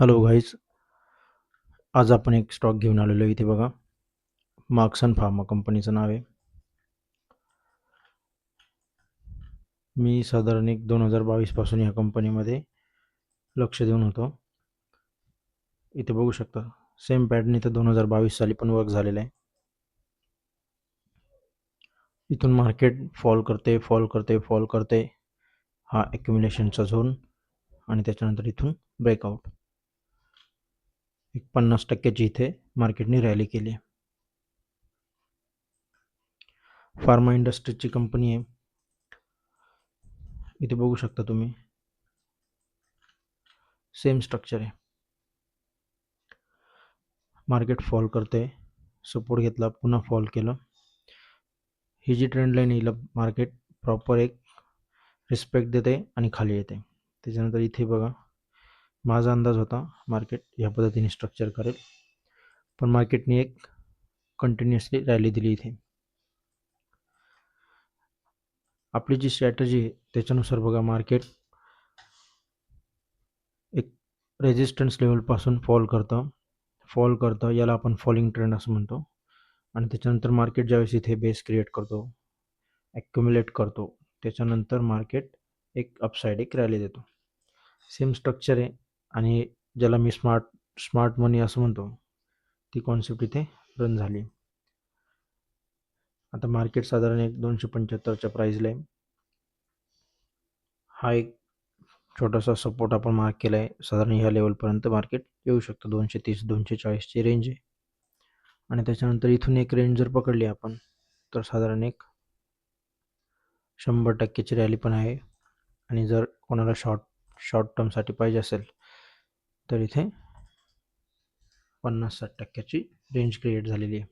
Hello guys, आज आपण एक स्टॉक घेऊन आलेलो इथे बघा. मार्क्सन फार्मा कंपनीचं नाव आहे. मी साधारण एक 2022 पासून या कंपनीमध्ये लक्ष देऊन होतो. इथे बघू शकता सेम पॅटर्न इथं 2022 साली पण वर्क झालेला आहे. इथून मार्केट फॉल करते. हा ॲक्युम्युलेशनचा झोन आणि त्याच्यानंतर इथून ब्रेकआउट. एक 50% इथे मार्केटने रॅली केली आहे. फार्मा इंडस्ट्रीजची कंपनी आहे. इथे बघू शकता तुम्ही सेम स्ट्रक्चर आहे. मार्केट फॉल करते, सपोर्ट घेतला, पुन्हा फॉल केलं. ही जी ट्रेंड लाईन येईल मार्केट प्रॉपर एक रिस्पेक्ट देते आणि खाली येते. त्याच्यानंतर इथे बघा, माझा अंदाज होता मार्केट ह्या पद्धतीने स्ट्रक्चर करेल, पण मार्केटने एक कंटिन्युअसली रॅली दिली. इथे आपली जी स्ट्रॅटजी आहे त्याच्यानुसार बघा, मार्केट एक रेजिस्टन्स लेवलपासून फॉल करतं, याला आपण फॉलिंग ट्रेंड असं म्हणतो. आणि त्याच्यानंतर मार्केट ज्यावेळेस इथे बेस क्रिएट करतो, ॲक्युम्युलेट करतो, त्याच्यानंतर मार्केट एक अपसाईड एक रॅली देतो. सेम स्ट्रक्चर आहे आणि ज्याला मी स्मार्ट मनी असं म्हणतो, ती कॉन्सेप्ट इथे रन झाली. आता मार्केट साधारण एक 275च्या प्राईजला आहे. हा एक छोटासा सपोर्ट आपण मार्क केला आहे. साधारण ह्या लेवलपर्यंत मार्केट येऊ शकतं. 230-240ची रेंज आहे. आणि त्याच्यानंतर इथून एक रेंज जर पकडली आपण, तर साधारण एक 100%ची रॅली पण आहे. आणि जर कोणाला शॉर्ट टर्मसाठी पाहिजे असेल तर इथे 50-60%ची रेंज क्रिएट झालेली आहे.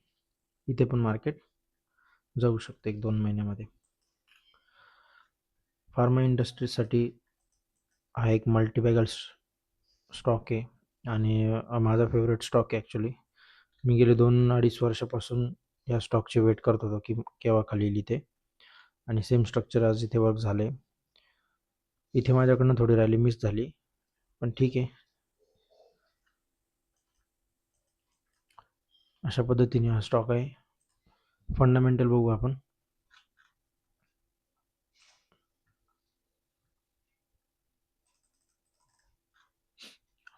इथे पण मार्केट जाऊ शकते 1-2 महिन्यामध्ये. फार्मा इंडस्ट्रीजसाठी हा एक मल्टीबॅगल स्टॉक आहे आणि माझा फेवरेट स्टॉक आहे ॲक्च्युली. मी गेले 2-2.5 वर्षापासून या स्टॉकची वेट करत होतो की केव्हा खाली येईल इथे, आणि सेम स्ट्रक्चर आज इथे वर्क झाले. इथे माझ्याकडनं थोडी रॅली मिस झाली, पण ठीक आहे. अशा पद्धतीने हा स्टॉक आहे. फंडामेंटल बघू आपण.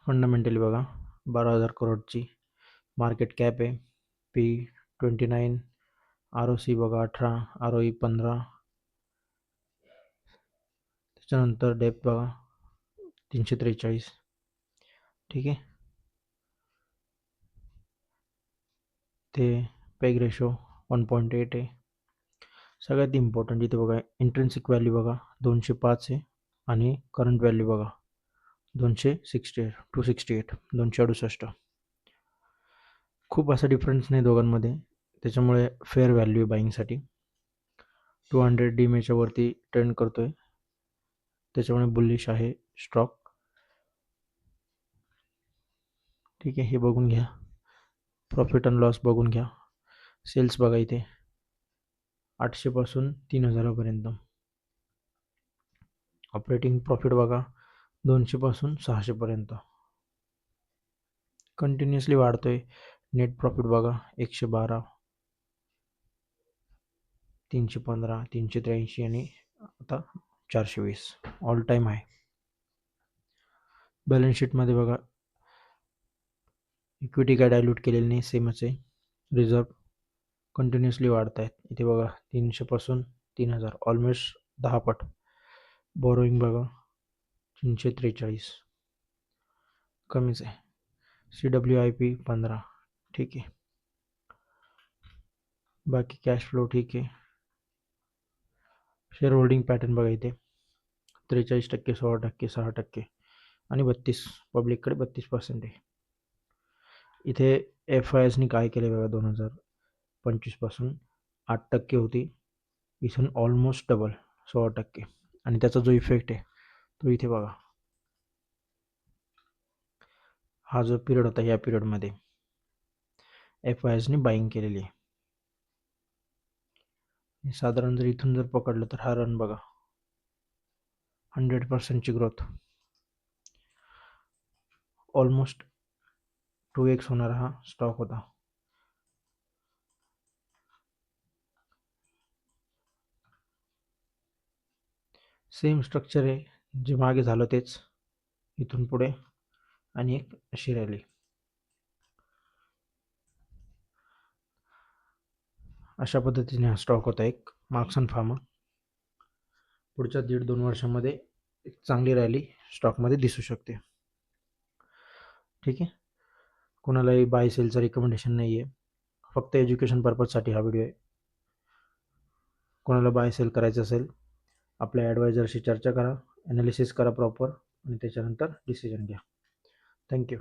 फंडामेंटली बघा, 12,000 करोडची मार्केट कॅप आहे. P29, ROC बघा 18, ROE 15. त्याच्यानंतर डेप्थ बघा 343. ठीक आहे. ते पेग रेशो 1.8 आहे. सगळ्यात इम्पॉर्टंट इथे बघा, इंट्रेन्सिक व्हॅल्यू बघा 205 आहे आणि करंट व्हॅल्यू बघा 268. खूप असा डिफरन्स नाही दोघांमध्ये, त्याच्यामुळे फेअर व्हॅल्यू आहे बाईंगसाठी. 200 DMAच्या वरती ट्रेंड करतोय, त्याच्यामुळे बुलिश आहे स्टॉक. ठीक आहे, हे बघून घ्या. प्रॉफिट अँड लॉस बघून घ्या. सेल्स बघा इथे 800 पासून 3000 पर्यंत. ऑपरेटिंग प्रॉफिट बघा 200 पासून 600 पर्यंत कंटिन्युअसली वाढतोय. नेट प्रॉफिट बघा 112, 315, 383 आणि आता 420, ऑल टाईम आहे. बॅलन्स शीटमध्ये बघा, इक्विटी काय डायल्यूट केलेली नाही, सेमच आहे. रिझर्व कंटिन्युअसली वाढत आहेत. इथे बघा 300 पासून 3000, ऑलमोस्ट 10 पट. बोरोईंग बघा 343, कमीच आहे. CWIP 15. ठीक आहे. बाकी कॅश फ्लो ठीक आहे. शेअर होल्डिंग पॅटर्न बघा इथे 43%, 16%, 6% आणि 32, पब्लिककडे 32% आहे. इथे FISनी काय केलं बघा, 2025 पासून 8% होती, इथून ऑलमोस्ट डबल 16%. आणि त्याचा जो इफेक्ट आहे तो इथे बघा, हा जो पिरियड होता या पिरियडमध्ये FISनी बाईंग केलेली आहे. साधारण जर इथून जर पकडलं तर हा रन बघा 100%ची ग्रोथ. ऑलमोस्ट 2x होणारा हा स्टॉक होता. सेम स्ट्रक्चर आहे, जे मागे झालं तेच इथून पुढे, आणि एक अशी रॅली. अशा पद्धतीने हा स्टॉक होता एक मार्क्सन फार्मा. पुढच्या 1.5-2 वर्षामध्ये एक चांगली रॅली स्टॉकमध्ये दिसू शकते. ठीक आहे. कोणालाही बाय सेलचं रिकमेंडेशन नाही आहे, फक्त एज्युकेशन पर्पजसाठी हा व्हिडिओ आहे. कोणाला बाय सेल करायचं असेल, आपल्या ॲडवायझरशी चर्चा करा, ॲनालिसिस करा प्रॉपर, आणि त्याच्यानंतर डिसिजन घ्या. थँक्यू.